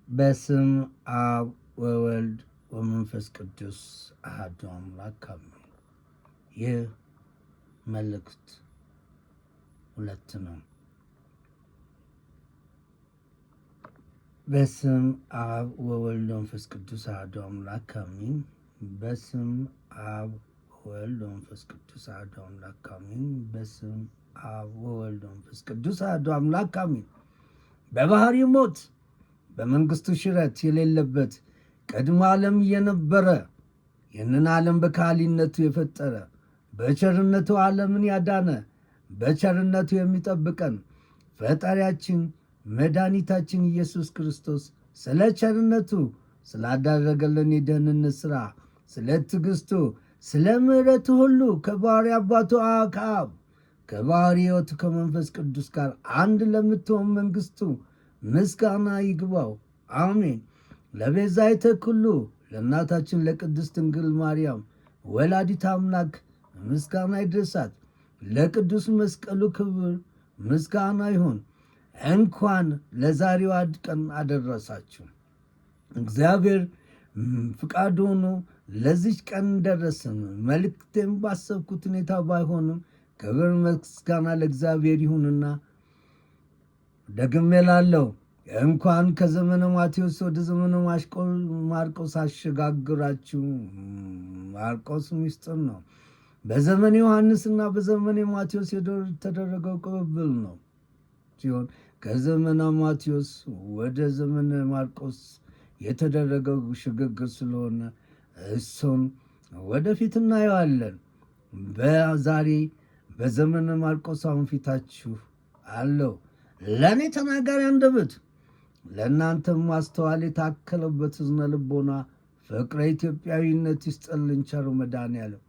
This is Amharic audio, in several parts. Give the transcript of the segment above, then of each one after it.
በስም አብ ወወልድ ወመንፈስ ቅዱስ አሐዱ አምላክ አሜን። ይህ መልእክት ሁለት ነው። በስም አብ ወወልድ ወመንፈስ ቅዱስ አሐዱ አምላክ አሜን። በስም አብ ወወልድ ወመንፈስ ቅዱስ አሐዱ አምላክ አሜን። በስም አብ ወወልድ ወመንፈስ ቅዱስ አሐዱ አምላክ አሜን። በባህሪ ሞት በመንግስቱ ሽረት የሌለበት ቀድሞ ዓለም የነበረ ይህንን ዓለም በካህሊነቱ የፈጠረ በቸርነቱ ዓለምን ያዳነ በቸርነቱ የሚጠብቀን ፈጣሪያችን መድኃኒታችን ኢየሱስ ክርስቶስ ስለ ቸርነቱ ስላደረገልን የደህንነት ሥራ ስለ ትዕግሥቱ ስለ ምሕረቱ ሁሉ ከባሕሪ አባቱ ከአብ ከባሕሪ ሕይወቱ ከመንፈስ ቅዱስ ጋር አንድ ለምትሆን መንግሥቱ ምስጋና ይግባው፣ አሜን። ለቤዛይተ ኩሉ ለእናታችን ለቅድስት ድንግል ማርያም ወላዲተ አምላክ ምስጋና ይድረሳት። ለቅዱስ መስቀሉ ክብር ምስጋና ይሁን። እንኳን ለዛሬዋ ቀን አደረሳችሁ። እግዚአብሔር ፍቃዱ ሆኖ ለዚች ቀን ደረስን። መልእክቴም ባሰብኩት ሁኔታ ባይሆንም ክብር ምስጋና ለእግዚአብሔር ይሁንና ደግሜ እላለሁ እንኳን ከዘመነ ማቴዎስ ወደ ዘመነ ማርቆስ አሸጋግራችሁ። ማርቆስ ምስጢር ነው። በዘመነ ዮሐንስና በዘመነ ማቴዎስ የተደረገው ቅብብል ነው ሲሆን ከዘመነ ማቴዎስ ወደ ዘመነ ማርቆስ የተደረገው ሽግግር ስለሆነ እሱን ወደፊት እናየዋለን። በዛሬ በዘመነ ማርቆስ አሁን ፊታችሁ አለው። ለእኔ ተናጋሪ አንደበት ለእናንተም ማስተዋል የታከለበት ሕዝነ ልቦና ፍቅረ ኢትዮጵያዊነት ይስጠልን ቸሩ መድኃኔዓለም።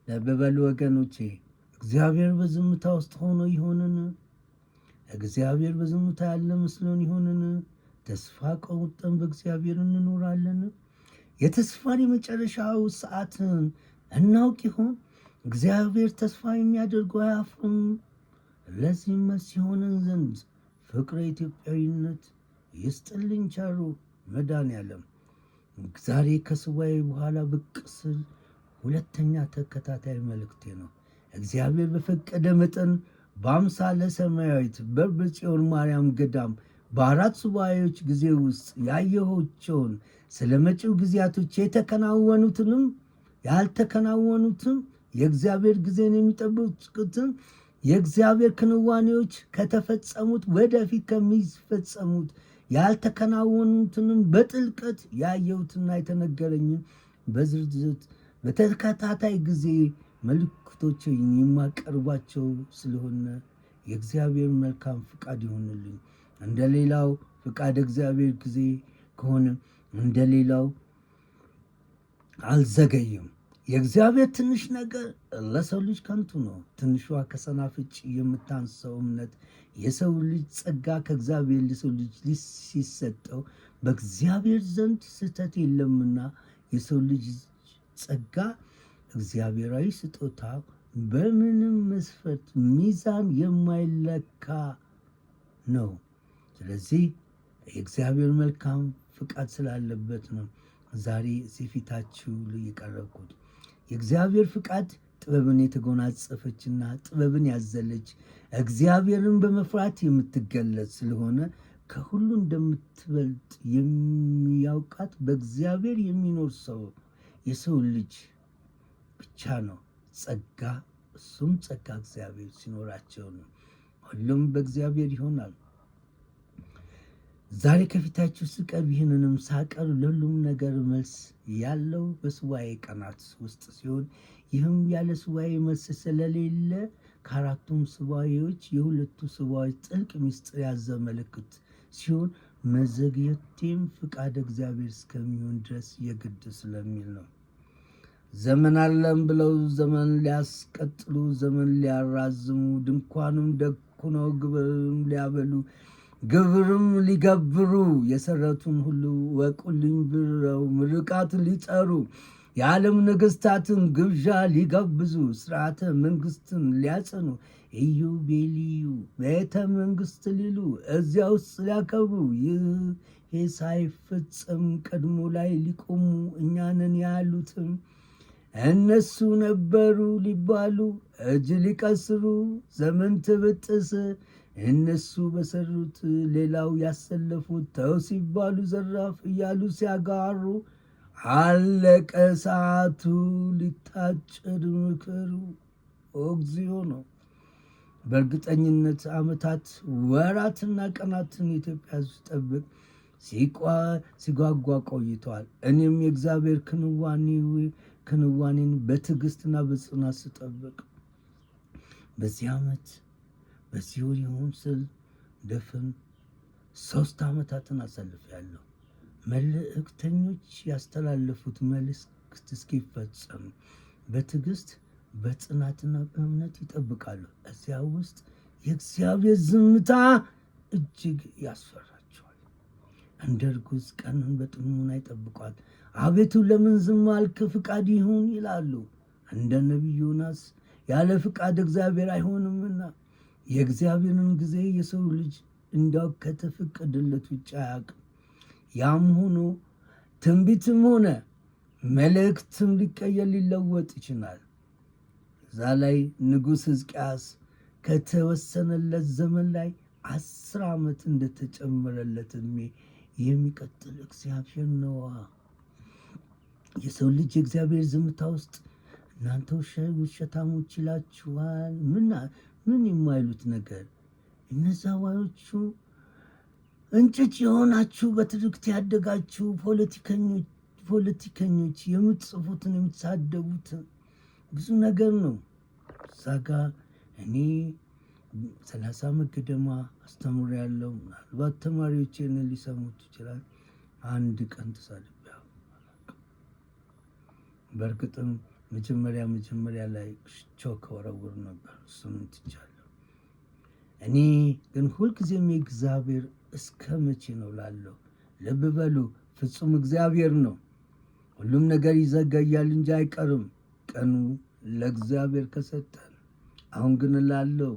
ልብ በሉ ወገኖቼ፣ እግዚአብሔር በዝምታ ውስጥ ሆኖ ይሆንን? እግዚአብሔር በዝምታ ያለ መስሎን ይሆንን? ተስፋ ቆርጠን በእግዚአብሔር እንኖራለን? የተስፋን የመጨረሻው ሰዓትን እናውቅ ይሆን? እግዚአብሔር ተስፋ የሚያደርገው አያፍርም። ለዚህ መልስ የሆነን ዘንድ ፍቅረ ኢትዮጵያዊነት ይስጥልኝ ቸሩ መድኃኔዓለም። ዛሬ ከሱባኤ በኋላ ብቅ ስል ሁለተኛ ተከታታይ መልእክቴ ነው። እግዚአብሔር በፈቀደ መጠን በአምሳለ ሰማያዊት በደብረ ጽዮን ማርያም ገዳም በአራት ሱባኤዎች ጊዜ ውስጥ ያየኋቸውን ስለ መጪው ጊዜያቶች የተከናወኑትንም ያልተከናወኑትም የእግዚአብሔር ጊዜን የሚጠብቁትን የእግዚአብሔር ክንዋኔዎች ከተፈጸሙት ወደፊት ከሚፈጸሙት ያልተከናወኑትንም በጥልቀት ያየሁትና የተነገረኝን በዝርዝር በተከታታይ ጊዜ መልእክቶች የማቀርባቸው ስለሆነ የእግዚአብሔር መልካም ፍቃድ ይሆንልኝ። እንደሌላው ፍቃድ እግዚአብሔር ጊዜ ከሆነ እንደሌላው አልዘገይም። የእግዚአብሔር ትንሽ ነገር ለሰው ልጅ ከንቱ ነው። ትንሿ ከሰናፍጭ የምታንሰው እምነት የሰው ልጅ ጸጋ ከእግዚአብሔር ለሰው ልጅ ሲሰጠው በእግዚአብሔር ዘንድ ስህተት የለምና የሰው ልጅ ጸጋ እግዚአብሔራዊ ስጦታ በምንም መስፈርት ሚዛን የማይለካ ነው። ስለዚህ የእግዚአብሔር መልካም ፍቃድ ስላለበት ነው ዛሬ እዚህ ፊታችሁ የቀረብኩት። የእግዚአብሔር ፍቃድ ጥበብን የተጎናጸፈችና ጥበብን ያዘለች እግዚአብሔርን በመፍራት የምትገለጽ ስለሆነ ከሁሉ እንደምትበልጥ የሚያውቃት በእግዚአብሔር የሚኖር ሰው የሰው ልጅ ብቻ ነው። ጸጋ እሱም ጸጋ እግዚአብሔር ሲኖራቸው ነው። ሁሉም በእግዚአብሔር ይሆናል። ዛሬ ከፊታችሁ ስቀርብ ይህንንም ሳቀርብ ለሁሉም ነገር መልስ ያለው በሱባኤ ቀናት ውስጥ ሲሆን ይህም ያለ ሱባኤ መልስ ስለሌለ ከአራቱም ሱባኤዎች የሁለቱ ሱባኤዎች ጥልቅ ምስጢር ያዘ ምልክት ሲሆን መዘግየቴም ፍቃድ እግዚአብሔር እስከሚሆን ድረስ የግድ ስለሚል ነው። ዘመን አለም ብለው ዘመን ሊያስቀጥሉ ዘመን ሊያራዝሙ ድንኳኑም ደኩነው ግብርም ሊያበሉ ግብርም ሊገብሩ የሰረቱን ሁሉ ወቁልኝ ብለው ምርቃት ሊጠሩ የዓለም ነገሥታትን ግብዣ ሊጋብዙ ሥርዓተ መንግሥትን ሊያጸኑ ኢዮቤልዩ ቤተ መንግሥት ሊሉ እዚያ ውስጥ ሊያከብሩ ይህ ሳይፈጸም ቀድሞ ላይ ሊቆሙ እኛንን ያሉትም እነሱ ነበሩ ሊባሉ እጅ ሊቀስሩ ዘመን ተበጠሰ እነሱ በሰሩት ሌላው ያሰለፉት ተው ሲባሉ ዘራፍ እያሉ ሲያጋሩ አለቀ ሰዓቱ ሊታጨድ ምክሩ እግዚኦ ነው። በእርግጠኝነት ዓመታት ወራትና ቀናትን የኢትዮጵያ ሕዝብ ጠብቅ ሲጓጓ ቆይተዋል። እኔም የእግዚአብሔር ክንዋኔን በትዕግስትና በጽናት ስጠብቅ በዚህ ዓመት በዚህ ወር ይሁን ስል ድፍን 3 ዓመታትን አሳልፌያለሁ። መልእክተኞች ያስተላለፉት መልእክት እስኪፈጸም በትዕግስት በጽናትና በእምነት ይጠብቃሉ። እዚያ ውስጥ የእግዚአብሔር ዝምታ እጅግ ያስፈራቸዋል። እንደ እርጉዝ ቀንን በጥሞና ይጠብቋል። አቤቱ ለምን ዝም አልክ? ፍቃድ ይሁን ይላሉ። እንደ ነቢዩ ዮናስ ያለ ፍቃድ እግዚአብሔር አይሆንምና የእግዚአብሔርን ጊዜ የሰው ልጅ እንዲያው ከተፈቀደለት ውጭ አያውቅም። ያም ሆኖ ትንቢትም ሆነ መልእክትም ሊቀየር ሊለወጥ ይችላል። እዛ ላይ ንጉሥ ሕዝቅያስ ከተወሰነለት ዘመን ላይ 10 ዓመት እንደተጨመረለት ዕድሜ የሚቀጥል እግዚአብሔር ነዋ። የሰው ልጅ የእግዚአብሔር ዝምታ ውስጥ እናንተ ውሸታሞች ይላችኋል። ምን የማይሉት ነገር እነዛ ዋዮቹ እንጭጭ የሆናችሁ በትርክት ያደጋችሁ ፖለቲከኞች የምትጽፉትን የምትሳደቡት ብዙ ነገር ነው። እዛ ጋ እኔ 30 ዓመት ገደማ አስተምሬያለሁ። ምናልባት ተማሪዎቼን ሊሰሙት ይችላል። አንድ ቀን ተሳድቤ በእርግጥም መጀመሪያ ላይ ቾክ ወረውር ነበር። እሱን ትቻለሁ። እኔ ግን ሁልጊዜም የእግዚአብሔር እስከ መቼ ነው ላለሁ። ልብ በሉ፣ ፍጹም እግዚአብሔር ነው። ሁሉም ነገር ይዘገያል እንጂ አይቀርም ቀኑ ለእግዚአብሔር ከሰጠን። አሁን ግን ላለው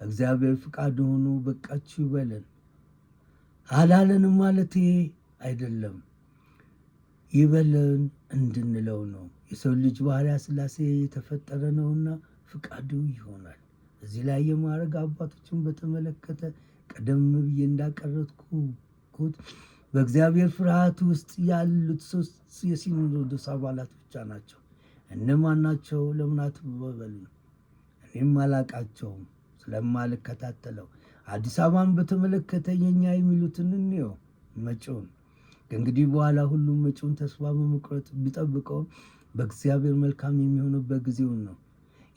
እግዚአብሔር ፍቃድ ሆኖ በቃችሁ ይበለን። አላለንም ማለት አይደለም፣ ይበለን እንድንለው ነው። የሰው ልጅ ባህርያ ሥላሴ የተፈጠረ ነውና ፍቃዱ ይሆናል። እዚህ ላይ የማዕረግ አባቶችን በተመለከተ ቀደም ብዬ እንዳቀረብኩት በእግዚአብሔር ፍርሃት ውስጥ ያሉት 3 የሲኖዶስ አባላት ብቻ ናቸው። እነማን ናቸው? ለምን አትበሉ? እኔም አላቃቸውም ስለማልከታተለው። አዲስ አበባን በተመለከተ የኛ የሚሉትን እንየው። መጪውን ከእንግዲህ በኋላ ሁሉም መጪውን ተስፋ በመቁረጥ ቢጠብቀው በእግዚአብሔር መልካም የሚሆንበት ጊዜውን ነው።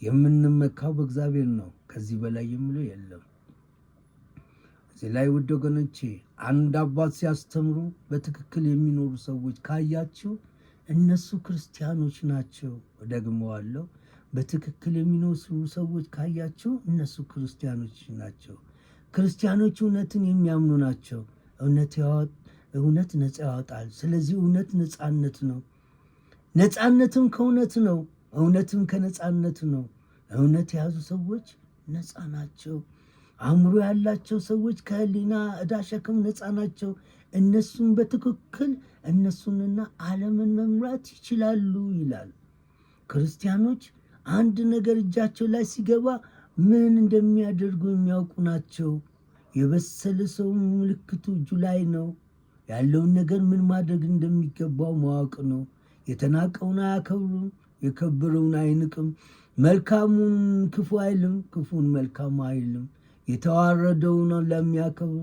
የምንመካው በእግዚአብሔር ነው። ከዚህ በላይ የምለው የለም። እዚህ ላይ ውድ ወገኖቼ አንድ አባት ሲያስተምሩ በትክክል የሚኖሩ ሰዎች ካያችሁ እነሱ ክርስቲያኖች ናቸው። ደግመዋለሁ። በትክክል የሚኖሩ ሰዎች ካያችሁ እነሱ ክርስቲያኖች ናቸው። ክርስቲያኖች እውነትን የሚያምኑ ናቸው። እውነት ነፃ ያወጣል። ስለዚህ እውነት ነፃነት ነው። ነፃነትም ከእውነት ነው። እውነትም ከነፃነት ነው። እውነት የያዙ ሰዎች ነፃ ናቸው። አእምሮ ያላቸው ሰዎች ከህሊና ዕዳ ሸክም ነፃ ናቸው። እነሱም በትክክል እነሱንና ዓለምን መምራት ይችላሉ ይላል። ክርስቲያኖች አንድ ነገር እጃቸው ላይ ሲገባ ምን እንደሚያደርጉ የሚያውቁ ናቸው። የበሰለ ሰው ምልክቱ እጁ ላይ ነው። ያለውን ነገር ምን ማድረግ እንደሚገባው ማወቅ ነው። የተናቀውን አያከብሩም፣ የከበረውን አይንቅም። መልካሙን ክፉ አይልም፣ ክፉን መልካም አይልም። የተዋረደውን ለሚያከብሩ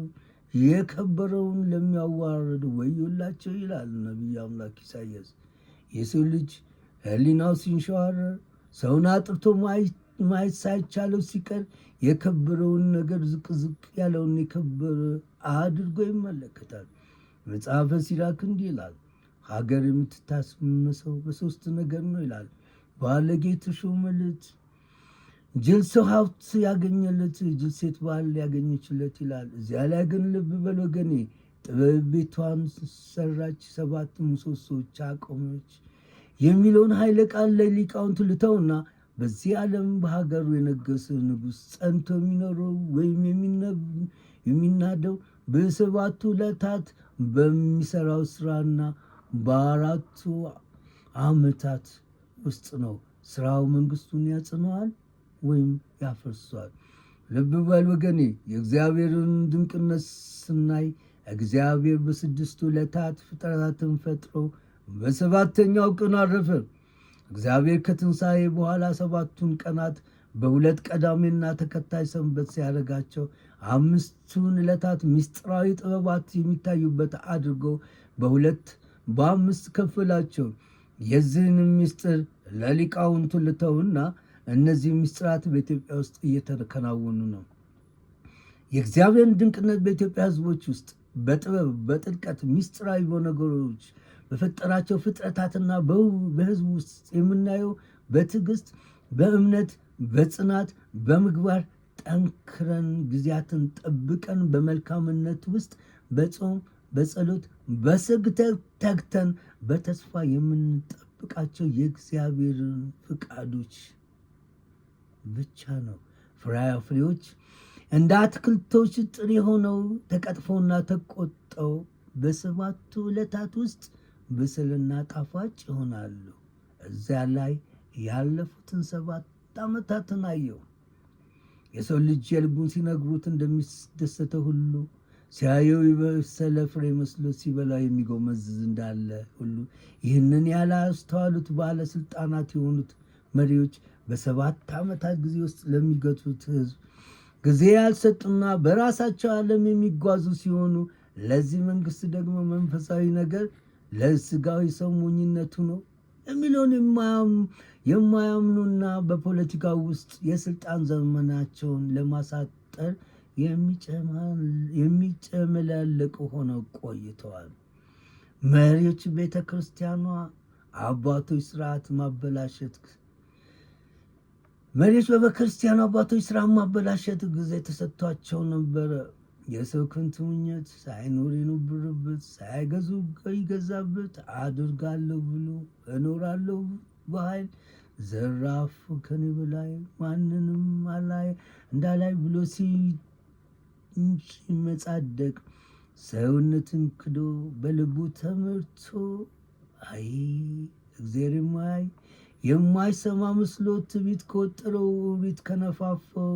የከበረውን ለሚያዋርዱ ወዮላቸው ይላል ነቢዩ አምላክ ኢሳያስ። የሰው ልጅ ህሊናው ሲንሸዋረር ሰውን አጥርቶ ማየት ሳይቻለው ሲቀር የከበረውን ነገር ዝቅ ያለውን የከበረ አድርጎ ይመለከታል። መጽሐፈ ሲራክ እንዲህ ይላል፣ ሀገር የምትታስመሰው በ3 ነገር ነው ይላል። ባለጌ ተሾመለት፣ ጅል ሰው ሀብት ያገኘለት፣ ጅል ሴት ባል ያገኘችለት ይላል። እዚያ ላይ ግን ልብ በል ወገኔ፣ ጥበብ ቤቷን ሰራች፣ 7 ምሰሶች አቆመች። የሚለውን ኃይለ ቃል ለሊቃውንት ልተውና በዚህ ዓለም በሀገሩ የነገሰ ንጉሥ ጸንቶ የሚኖረው ወይም የሚናደው በሰባቱ ዕለታት በሚሰራው ስራና በአራቱ ዓመታት ውስጥ ነው። ስራው መንግስቱን ያጽነዋል ወይም ያፈርሰዋል። ልብ በል ወገኔ፣ የእግዚአብሔርን ድንቅነት ስናይ እግዚአብሔር በስድስቱ ዕለታት ፍጥረታትን ፈጥሮ በሰባተኛው ቀን አረፈ። እግዚአብሔር ከትንሣኤ በኋላ ሰባቱን ቀናት በሁለት ቀዳሚና ተከታይ ሰንበት ሲያደርጋቸው አምስቱን ዕለታት ምስጢራዊ ጥበባት የሚታዩበት አድርጎ በአምስት ከፈላቸው። የዚህንም ምስጢር ለሊቃውንቱ ልተውና እነዚህ ምስጢራት በኢትዮጵያ ውስጥ እየተከናወኑ ነው። የእግዚአብሔርን ድንቅነት በኢትዮጵያ ሕዝቦች ውስጥ በጥበብ በጥልቀት ምስጢራዊ ነገሮች በፈጠራቸው ፍጥረታትና በሕዝቡ ውስጥ የምናየው በትዕግስት፣ በእምነት፣ በጽናት፣ በምግባር ጠንክረን ጊዜያትን ጠብቀን በመልካምነት ውስጥ በጾም በጸሎት በስግደት ተግተን በተስፋ የምንጠብቃቸው የእግዚአብሔርን ፍቃዶች ብቻ ነው። ፍሬዎች እንደ አትክልቶች ጥሬ ሆነው ተቀጥፈውና ተቆጠው በሰባቱ ዕለታት ውስጥ ብስልና ጣፋጭ ይሆናሉ። እዚያ ላይ ያለፉትን 7 ዓመታትን አየው። የሰው ልጅ የልቡን ሲነግሩት እንደሚደሰተው ሁሉ ሲያየው የበሰለ ፍሬ መስሎ ሲበላ የሚጎመዝዝ እንዳለ ሁሉ ይህንን ያላስተዋሉት ባለስልጣናት የሆኑት መሪዎች በ7 ዓመታት ጊዜ ውስጥ ለሚገቱት ሕዝብ ጊዜ ያልሰጡና በራሳቸው ዓለም የሚጓዙ ሲሆኑ ለዚህ መንግስት ደግሞ መንፈሳዊ ነገር ለስጋዊ ሰው ሞኝነቱ ነው የሚለውን የማያምኑና በፖለቲካ ውስጥ የስልጣን ዘመናቸውን ለማሳጠር የሚጨመላለቁ ሆነው ቆይተዋል። መሪዎች ቤተ ክርስቲያኗ አባቶች ስርዓት ማበላሸት ጊዜ ተሰጥቷቸው ነበረ። የሰው ከንቱ ምኞት ሳይኖር የነበረበት ሳይገዙ ይገዛበት አድርጋለሁ ብሎ እኖራለሁ በኃይል ዘራፍ ከኔ በላይ ማንንም እንዳላይ ብሎ ሲመጻደቅ ሰውነትን ክዶ በልቡ ተመርቶ እግዚአብሔር የማይሰማ መስሎት ትዕቢት ከወጠረው እብሪት ከነፋፈው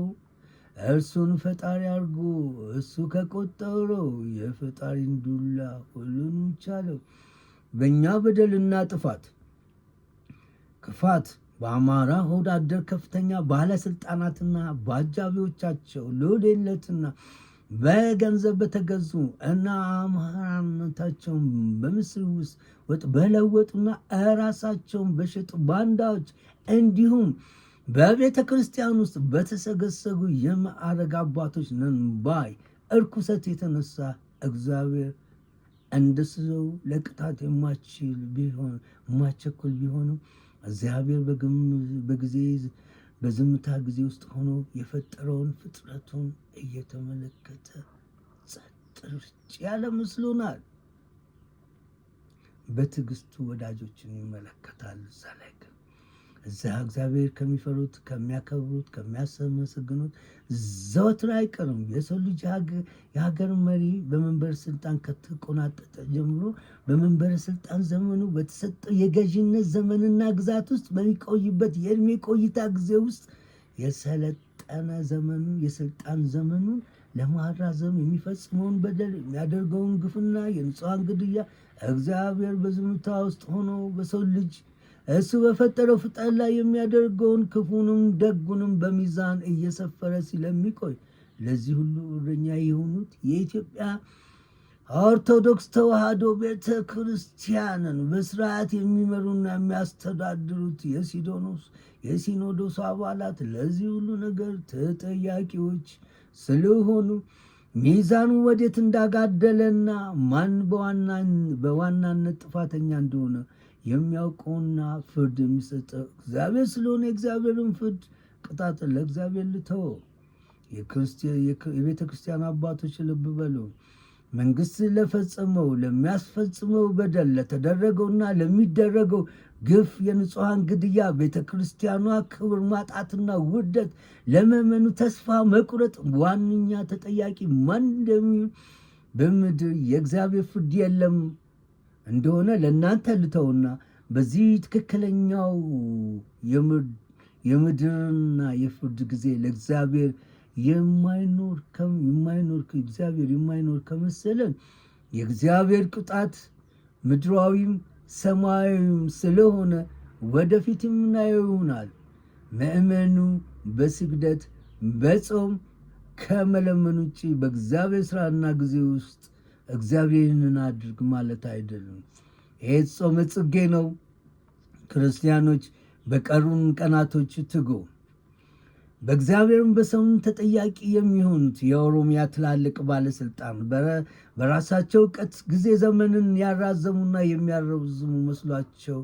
እርሱን ፈጣሪ አድርጎ እሱ ከቆጠረው የፈጣሪን ዱላ ሁሉን ቻለው። በእኛ በደልና ክፋት በአማራ ሆድ አደር ከፍተኛ ባለስልጣናትና በአጃቢዎቻቸው ለወደለትና በገንዘብ በተገዙ እና አማራነታቸውን በምስር ውስጥ ወጥ በለወጡና ራሳቸውን በሸጡ ባንዳዎች እንዲሁም በቤተ ክርስቲያን ውስጥ በተሰገሰጉ የማዕረግ አባቶች ነን ባይ እርኩሰት የተነሳ እግዚአብሔር እንደ ሰው ለቅጣት የማይቸኩል ቢሆንም እግዚአብሔር በዝምታ ጊዜ ውስጥ ሆኖ የፈጠረውን ፍጥረቱን እየተመለከተ ጸጥ ረጭ ያለ መስሎናል። በትዕግስቱ ወዳጆችን ይመለከታል። እዛ ላይ ግን እግዚአብሔር ከሚፈሩት ከሚያከብሩት ከሚያመሰግኑት ዘወትር አይቀርም። የሰው ልጅ የሀገር መሪ በመንበረ ስልጣን ከተቆናጠጠ ጀምሮ በመንበረ ስልጣን ዘመኑ በተሰጠው የገዥነት ዘመንና ግዛት ውስጥ በሚቆይበት የእድሜ ቆይታ ጊዜ ውስጥ የሰለጠነ የስልጣን ዘመኑን ለማራዘም የሚፈጽመውን በደል የሚያደርገውን ግፍና የንጹሐን ግድያ እግዚአብሔር በዝምታ ውስጥ ሆኖ በሰው ልጅ እሱ በፈጠረው ፍጥረት ላይ የሚያደርገውን ክፉንም ደጉንም በሚዛን እየሰፈረ ስለሚቆይ ለዚህ ሁሉ እረኛ የሆኑት የኢትዮጵያ ኦርቶዶክስ ተዋሕዶ ቤተ ክርስቲያንን በስርዓት የሚመሩና የሚያስተዳድሩት የሲኖዶስ አባላት ለዚህ ሁሉ ነገር ተጠያቂዎች ስለሆኑ ሚዛኑ ወዴት እንዳጋደለና ማን በዋናነት ጥፋተኛ እንደሆነ የሚያውቀውና ፍርድ የሚሰጠው እግዚአብሔር ስለሆነ የእግዚአብሔርን ፍርድ ቅጣት ለእግዚአብሔር ልተወው። የቤተ ክርስቲያን አባቶች ልብ በሉ። መንግስት ለፈጸመው ለሚያስፈጽመው በደል ለተደረገውና ለሚደረገው ግፍ የንጹሐን ግድያ ቤተ ክርስቲያኗ ክብር ማጣትና ውርደት ለመመኑ ተስፋ መቁረጥ ዋነኛ ተጠያቂ ማን እንደሚሆን በምድር የእግዚአብሔር ፍርድ የለም እንደሆነ ለእናንተ ልተውና በዚህ ትክክለኛው የምድርና የፍርድ ጊዜ ለእግዚአብሔር የማይኖር እግዚአብሔር የማይኖር ከመሰለን የእግዚአብሔር ቅጣት ምድራዊም ሰማያዊም ስለሆነ ወደፊት የምናየው ይሆናል። ምእመኑ በስግደት በጾም ከመለመን ውጭ በእግዚአብሔር ስራና ጊዜ ውስጥ እግዚአብሔርን አድርግ ማለት አይደለም። ይሄ ጾመ ጽጌ ነው። ክርስቲያኖች በቀሩን ቀናቶች ትጉ። በእግዚአብሔርም በሰውም ተጠያቂ የሚሆኑት የኦሮሚያ ትላልቅ ባለስልጣን በራሳቸው እውቀት ጊዜ ዘመንን ያራዘሙና የሚያረዝሙ መስሏቸው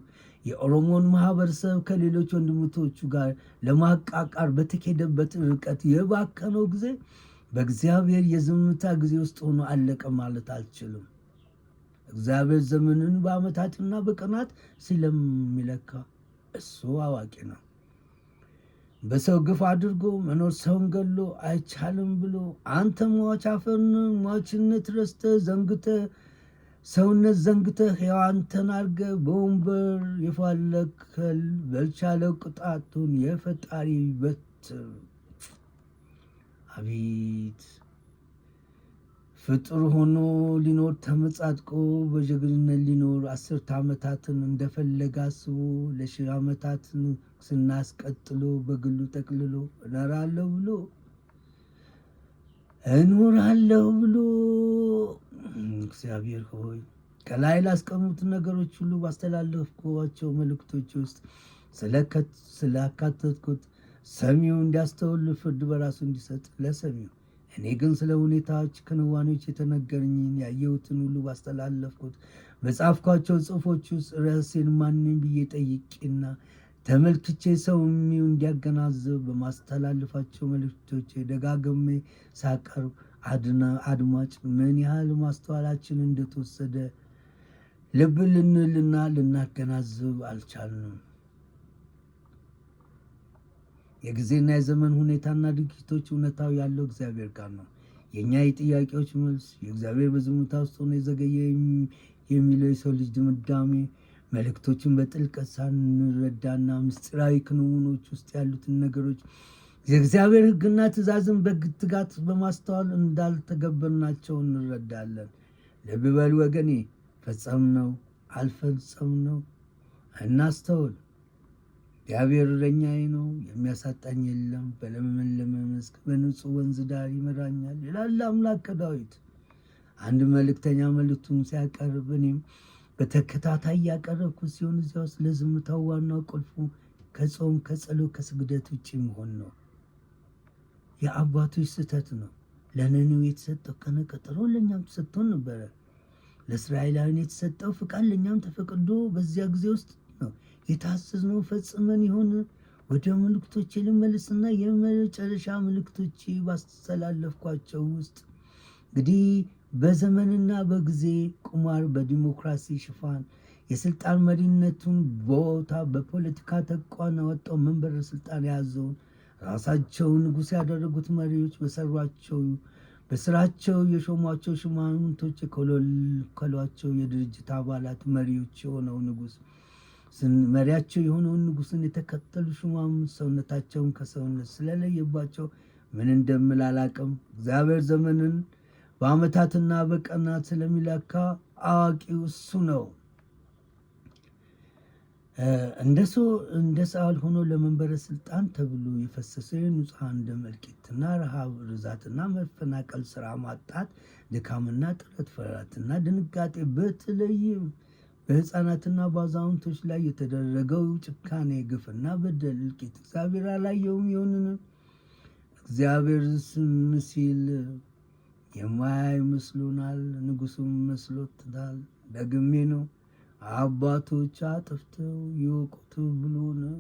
የኦሮሞን ማህበረሰብ ከሌሎች ወንድሞቹ ጋር ለማቃቃር በተኬደበት ርቀት የባከነው ጊዜ በእግዚአብሔር የዝምታ ጊዜ ውስጥ ሆኖ አለቀ ማለት አልችልም። እግዚአብሔር ዘመንን በዓመታትና በቀናት ስለሚለካ እሱ አዋቂ ነው። በሰው ግፍ አድርጎ መኖር ሰውን ገሎ አይቻልም ብሎ አንተ ሟች አፈርን ሟችነት ረስተ ዘንግተ ሰውነት ዘንግተ ሕያዋንተን አርገ በወንበር የፋለከል በልቻለው ቅጣቱን የፈጣሪ በትር አቤት ፍጡር ሆኖ ሊኖር ተመጻድቆ በጀግንነት ሊኖር 10 ዓመታትን እንደፈለገ አስቦ ለ10 ዓመታትን ስናስቀጥሎ በግሉ ጠቅልሎ እኖራለሁ ብሎ እግዚአብሔር ሆይ ከላይ ላስቀሙት ነገሮች ሁሉ ባስተላለፍኳቸው መልእክቶች ውስጥ ስላካተትኩት ሰሚው እንዲያስተውል ፍርድ በራሱ እንዲሰጥ ለሰሚው እኔ ግን ስለ ሁኔታዎች ክንዋኔዎች የተነገረኝን ያየሁትን ሁሉ ባስተላለፍኩት በጻፍኳቸው ጽሑፎች ውስጥ ራሴን ማንም ብዬ ጠይቄና ተመልክቼ ሰውሚው እንዲያገናዘብ በማስተላለፋቸው መልእክቶች ደጋግሜ ሳቀርብ አድማጭ ምን ያህል ማስተዋላችን እንደተወሰደ ልብ ልንልና ልናገናዝብ አልቻልንም። የጊዜና የዘመን ሁኔታና ድርጊቶች እውነታው ያለው እግዚአብሔር ጋር ነው። የእኛ የጥያቄዎች መልስ የእግዚአብሔር በዝምታ ውስጥ ሆኖ የዘገየ የሚለው የሰው ልጅ ድምዳሜ መልእክቶችን በጥልቀት ሳንረዳና ምስጢራዊ ክንውኖች ውስጥ ያሉትን ነገሮች የእግዚአብሔር ሕግና ትእዛዝን በትጋት በማስተዋል እንዳልተገበርናቸው እንረዳለን። ልብ በል ወገኔ፣ ፈጸምነው አልፈጸምነው እናስተውል። እግዚአብሔር እረኛዬ ነው፣ የሚያሳጣኝ የለም። በለመለመ መስክ በንጹህ ወንዝ ዳር ይመራኛል ይላል አምላክ ዳዊት። አንድ መልእክተኛ መልእክቱን ሲያቀርብ እኔም በተከታታይ ያቀረብኩት ሲሆን እዚያ ውስጥ ለዝምታው ዋናው ቁልፉ ከጾም ከጸሎት ከስግደት ውጭ መሆን ነው። የአባቶች ስህተት ነው። ለነነዌ የተሰጠው ቀነ ቀጠሮ ለእኛም ተሰጥቶን ነበረ። ለእስራኤላውያን የተሰጠው ፍቃድ ለእኛም ተፈቅዶ በዚያ ጊዜ ውስጥ ነው የታዘዝነው። ፈጽመን ይሆን? ወደ ምልክቶቼ ልመልስና የመጨረሻ ምልክቶቼ ባስተላለፍኳቸው ውስጥ እንግዲህ በዘመንና በጊዜ ቁማር በዲሞክራሲ ሽፋን የስልጣን መሪነቱን ቦታ በፖለቲካ ተቋም ወጣው መንበረ ስልጣን የያዘውን ራሳቸው ንጉሥ ያደረጉት መሪዎች በስራቸው የሾሟቸው ሽማምንቶች የከለከሏቸው የድርጅት አባላት መሪዎች የሆነው ንጉሥ መሪያቸው የሆነውን ንጉሥን የተከተሉ ሹማምንት ሰውነታቸውን ከሰውነት ስለለየባቸው ምን እንደምል አላቅም። እግዚአብሔር ዘመንን በዓመታትና በቀናት ስለሚለካ አዋቂው እሱ ነው። እንደ ሳኦል ሆኖ ለመንበረ ስልጣን ተብሎ የፈሰሰው የንጹሐን ደም እልቂትና ረሃብ፣ ርዛትና መፈናቀል፣ ስራ ማጣት፣ ድካምና ጥረት፣ ፍርሃትና ድንጋጤ በተለይም በሕፃናትና በአዛውንቶች ላይ የተደረገው ጭካኔ፣ ግፍና በደል፣ እልቂት እግዚአብሔር አላየውም ይሆንን? እግዚአብሔር ዝም ሲል የማያይ መስሎናል። ንጉሱም መስሎታል። ደግሜ ነው አባቶች አጥፍተው ይወቁት ብሎ ነው።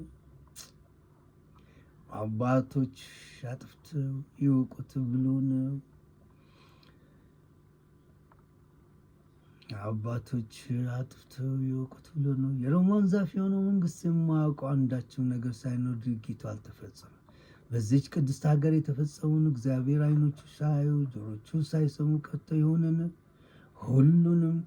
አባቶች አጥፍተው ይወቁት ብሎ ነው። አባቶች አጥፍተው ይወቁት ብሎ ነው። የሮማን ዛፍ የሆነው መንግስት የማያውቀው አንዳችም ነገር ሳይኖር ድርጊቱ አልተፈጸመም። በዚች ቅድስት ሀገር የተፈጸመውን እግዚአብሔር ዓይኖቹ ሳያዩ ጆሮቹ ሳይሰሙ ቀርቶ የሆነን ሁሉንም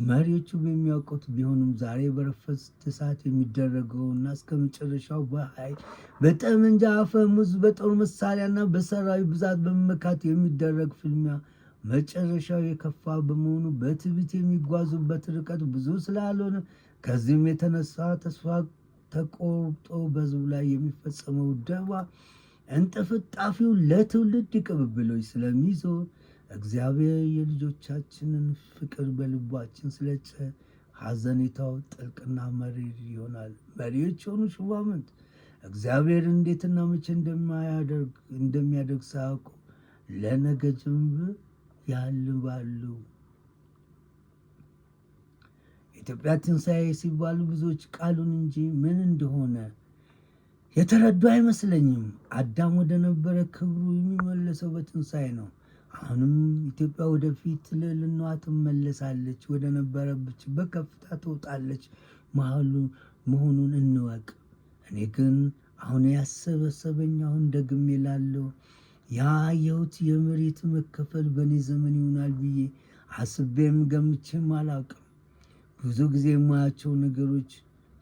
መሪዎቹ በሚያውቁት ቢሆንም ዛሬ በረፈት ሰዓት የሚደረገውና እስከ መጨረሻው በኃይል በጠመንጃ አፈሙዝ በጦር መሳሪያና በሰራዊት ብዛት በመመካት የሚደረግ ፍልሚያ መጨረሻው የከፋ በመሆኑ በትዕቢት የሚጓዙበት ርቀት ብዙ ስላልሆነ ከዚህም የተነሳ ተስፋ ተቆርጦ በሕዝቡ ላይ የሚፈጸመው ደባ እንጥፍጣፊው ለትውልድ ቅብብሎች ስለሚዞር እግዚአብሔር የልጆቻችንን ፍቅር በልባችን ስለጨ ሐዘኔታው ጥልቅና መሪር ይሆናል። መሪዎች የሆኑ ሹማምንት እግዚአብሔር እንዴትና መቼ እንደሚያደርግ ሳያውቁ ለነገ ጅንብ ያልባሉ። ኢትዮጵያ ትንሣኤ ሲባሉ ብዙዎች ቃሉን እንጂ ምን እንደሆነ የተረዱ አይመስለኝም። አዳም ወደ ነበረ ክብሩ የሚመለሰው በትንሣኤ ነው። አሁንም ኢትዮጵያ ወደፊት ልዕልናዋ ትመለሳለች፣ ወደ ነበረችበት ከፍታ ትወጣለች መሆኑን እንወቅ። እኔ ግን አሁን ያሰበሰበኝ አሁን ደግሜ ላለው ያየሁት የመሬት መከፈል በእኔ ዘመን ይሆናል ብዬ አስቤም ገምቼም አላውቅም። ብዙ ጊዜ የማያቸው ነገሮች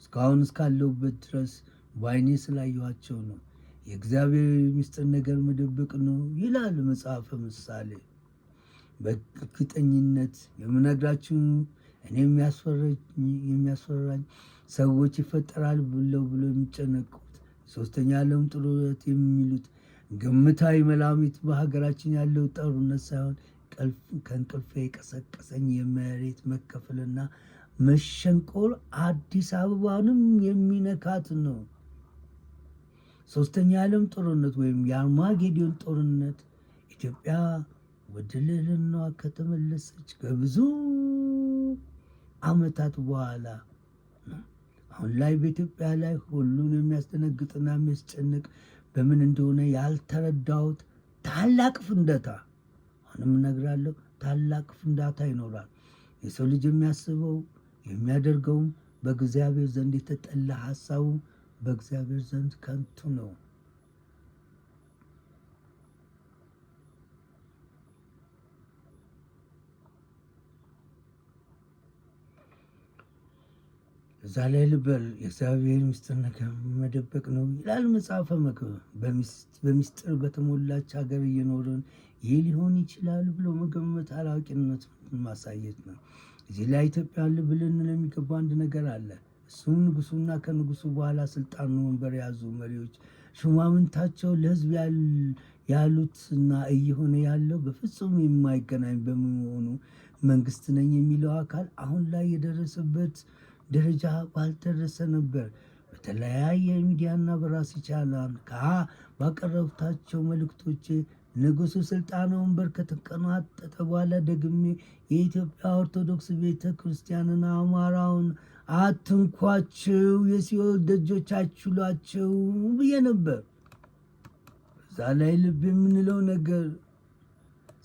እስካሁን እስካለሁበት ድረስ በዓይኔ ስላየኋቸው ነው። የእግዚአብሔር ምስጢር ነገር መደበቅ ነው ይላል መጽሐፈ ምሳሌ። በእርግጠኝነት የምነግራችሁ እኔ የሚያስፈራኝ ሰዎች ይፈጠራል ብሎ የሚጨነቁት ሶስተኛ ዓለም ጦርነት የሚሉት ግምታዊ መላምት በሀገራችን ያለው ጦርነት ሳይሆን ከእንቅልፌ የቀሰቀሰኝ የመሬት መከፈልና መሸንቆር አዲስ አበባንም የሚነካት ነው። ሶስተኛ ዓለም ጦርነት ወይም የአርማጌዶን ጦርነት ኢትዮጵያ ወደ ልዕልናዋ ከተመለሰች ከብዙ ዓመታት በኋላ ነው። አሁን ላይ በኢትዮጵያ ላይ ሁሉን የሚያስደነግጥና የሚያስጨንቅ በምን እንደሆነ ያልተረዳሁት ታላቅ ፍንዳታ፣ አሁንም እነግራለሁ፣ ታላቅ ፍንዳታ ይኖራል። የሰው ልጅ የሚያስበው የሚያደርገውም በእግዚአብሔር ዘንድ የተጠላ ሀሳቡ በእግዚአብሔር ዘንድ ከንቱ ነው። እዛ ላይ ልበል የእግዚአብሔር ምስጢር ነገር መደበቅ ነው ይላል መጽሐፈ መክብብ። በምስጢር በተሞላች ሀገር እየኖርን ይህ ሊሆን ይችላል ብሎ መገመት አላዋቂነት ማሳየት ነው። እዚህ ላይ ኢትዮጵያ ልብ ልንል የሚገባ አንድ ነገር አለ። እሱም ንጉሱና ከንጉሱ በኋላ ስልጣኑ ወንበር የያዙ መሪዎች ሹማምንታቸው ለሕዝብ ያሉትና እየሆነ ያለው በፍጹም የማይገናኝ በመሆኑ መንግስት ነኝ የሚለው አካል አሁን ላይ የደረሰበት ደረጃ ባልደረሰ ነበር። በተለያየ ሚዲያና በራሴ ቻናል ባቀረብታቸው መልእክቶች ንጉሱ ስልጣን ወንበር ከተቀናጠጠ በኋላ ደግሜ የኢትዮጵያ ኦርቶዶክስ ቤተ ክርስቲያንና አማራውን አትንኳቸው፣ የሲኦል ደጆች አይችሏቸው ብዬ ነበር። እዛ ላይ ልብ የምንለው ነገር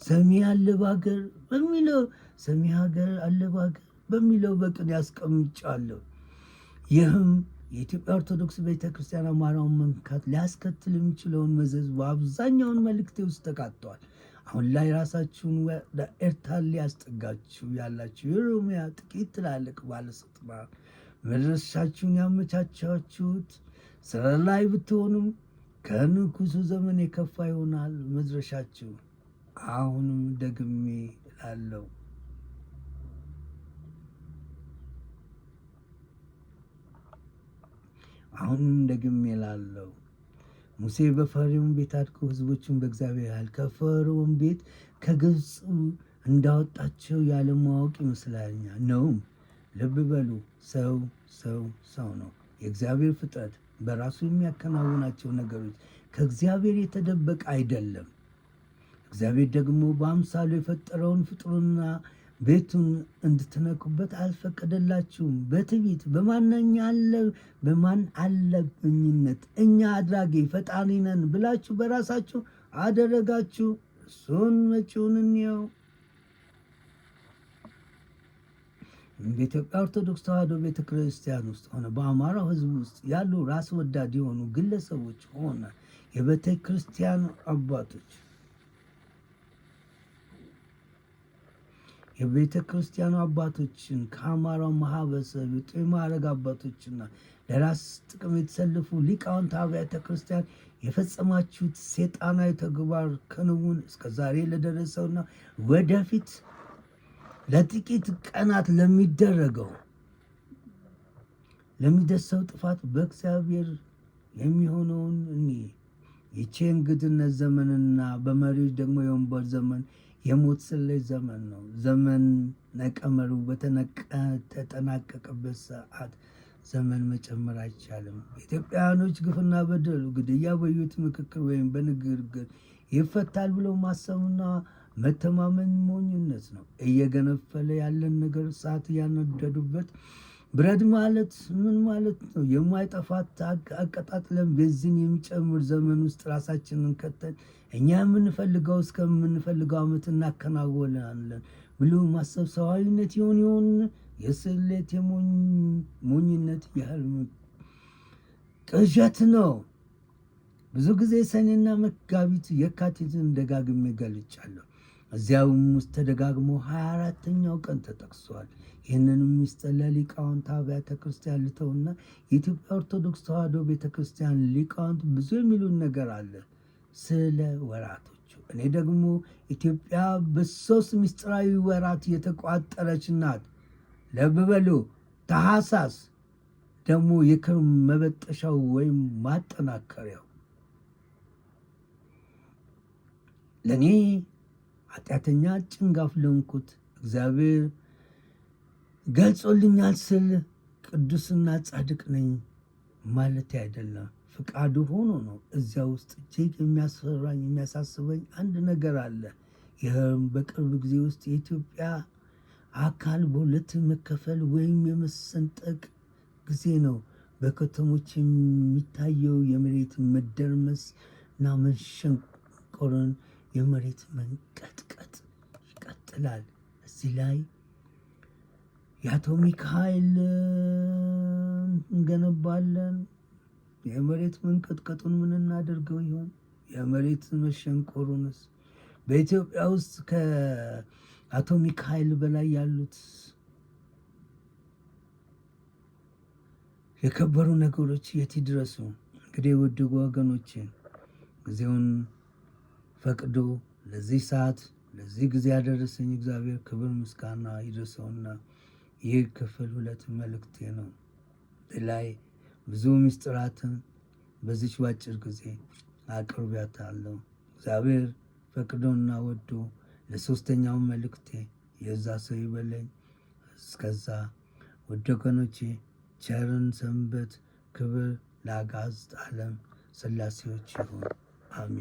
ሰሚ አለ በሀገር በሚለው ሰሚ ሀገር አለ በሀገር በሚለው በቅን ያስቀምጫለሁ። ይህም የኢትዮጵያ ኦርቶዶክስ ቤተክርስቲያን አማራውን መንካት ሊያስከትል የሚችለውን መዘዝ በአብዛኛውን መልእክቴ ውስጥ ተካተዋል። አሁን ላይ ራሳችሁን ወደ ኤርትራ ሊያስጠጋችሁ ያላችሁ የኦሮሚያ ጥቂት ትላልቅ ባለስልጣናት መድረሻችሁን ያመቻቻችሁት ስራ ላይ ብትሆኑም ከንጉሱ ዘመን የከፋ ይሆናል መድረሻችሁ። አሁንም ደግሜ እላለሁ፣ አሁንም ደግሜ እላለሁ። ሙሴ በፈርዖን ቤት አድጎ ሕዝቦቹን በእግዚአብሔር ያህል ከፈርዖን ቤት ከግብፅ እንዳወጣቸው ያለማወቅ ይመስለኛል ነውም። ልብ በሉ፣ ሰው ነው። የእግዚአብሔር ፍጥረት በራሱ የሚያከናውናቸው ነገሮች ከእግዚአብሔር የተደበቀ አይደለም። እግዚአብሔር ደግሞ በአምሳሉ የፈጠረውን ፍጡርና ቤቱን እንድትነኩበት አልፈቀደላችሁም። በትዕቢት በማን አለብኝነት እኛ አድራጊ ፈጣሪ ነን ብላችሁ በራሳችሁ አደረጋችሁ። እሱን መጪውን እንየው። በኢትዮጵያ ኦርቶዶክስ ተዋሕዶ ቤተክርስቲያን ውስጥ ሆነ በአማራው ሕዝብ ውስጥ ያሉ ራስ ወዳድ የሆኑ ግለሰቦች ሆነ የቤተ ክርስቲያን አባቶች የቤተ ክርስቲያኑ አባቶችን ከአማራው ማህበረሰብ የጦር ማዕረግ አባቶችና ለራስ ጥቅም የተሰለፉ ሊቃውንት አብያተ ክርስቲያን የፈጸማችሁት ሰይጣናዊ ተግባር ክንውን እስከዛሬ ለደረሰውና ወደፊት ለጥቂት ቀናት ለሚደርሰው ጥፋት በእግዚአብሔር የሚሆነውን ይህች የእንግድነት ዘመንና በመሪዎች ደግሞ የወንበር ዘመን የሞት ስለት ዘመን ነው። ዘመን ነቀመሩ በተጠናቀቀበት ሰዓት ዘመን መጨመር አይቻልም። ኢትዮጵያውያኖች ግፍና በደሉ ግድያ በውይይት ምክክር ወይም በንግግር ይፈታል ብለው ማሰብና መተማመን ሞኝነት ነው። እየገነፈለ ያለን ነገር እሳት እያነደዱበት ብረት ማለት ምን ማለት ነው? የማይጠፋት አቀጣጥለን ቤንዚን የሚጨምር ዘመን ውስጥ ራሳችንን ከተን እኛ የምንፈልገው እስከምንፈልገው ዓመት እናከናወናለን ብሎ ማሰብ ሰዋዊነት ይሆን? የስሌት የሞኝነት የህልም ቅዠት ነው። ብዙ ጊዜ ሰኔና መጋቢት የካቲትን ደጋግሜ ገልጫለሁ። እዚያውም ውስጥ ተደጋግሞ 24ኛው ቀን ተጠቅሷል። ይህንንም ሚስጥር ለሊቃውንት አብያተ ክርስቲያን ልተውና የኢትዮጵያ ኦርቶዶክስ ተዋሕዶ ቤተክርስቲያን ሊቃውንት ብዙ የሚሉን ነገር አለ ስለ ወራቶቹ። እኔ ደግሞ ኢትዮጵያ በ3 ምስጢራዊ ወራት የተቋጠረች ናት። ልብ በሉ። ታኅሳስ ደግሞ የክረም መበጠሻው ወይም ማጠናከሪያው ለእኔ ኃጢአተኛ ጭንጋፍ ለሆንኩት እግዚአብሔር ገልጾልኛል ስል ቅዱስና ጻድቅ ነኝ ማለት አይደለም። ፍቃዱ ሆኖ ነው። እዚያ ውስጥ እጅግ የሚያስፈራኝ የሚያሳስበኝ አንድ ነገር አለ። ይህም በቅርብ ጊዜ ውስጥ የኢትዮጵያ አካል በሁለት መከፈል ወይም የመሰንጠቅ ጊዜ ነው። በከተሞች የሚታየው የመሬት መደርመስ እና መሸንቆርን የመሬት መንቀጥቀጥ ይቀጥላል። እዚህ ላይ የአቶሚክ ኃይል እንገነባለን። የመሬት መንቀጥቀጡን ምን እናደርገው ይሆን? የመሬት መሸንቆሩንስ? በኢትዮጵያ ውስጥ ከአቶሚክ ኃይል በላይ ያሉት የከበሩ ነገሮች የት ይድረሱ? እንግዲህ ውድ ወገኖቼ ጊዜውን ፈቅዶ ለዚህ ሰዓት ለዚህ ጊዜ ያደረሰኝ እግዚአብሔር ክብር ምስጋና ይድረሰውና ይህ ክፍል 2 መልእክቴ ነው። ላይ ብዙ ምስጢራትን በዚች ባጭር ጊዜ አቅርቤያታለሁ። እግዚአብሔር ፈቅዶና ወዶ ለ3ኛው መልእክቴ የዛ ሰው ይበለኝ። እስከዛ ውድ ወገኖቼ ቸርን ሰንበት። ክብር ለአጋዕዝተ ዓለም ሥላሴዎች ይሁን። አሜን።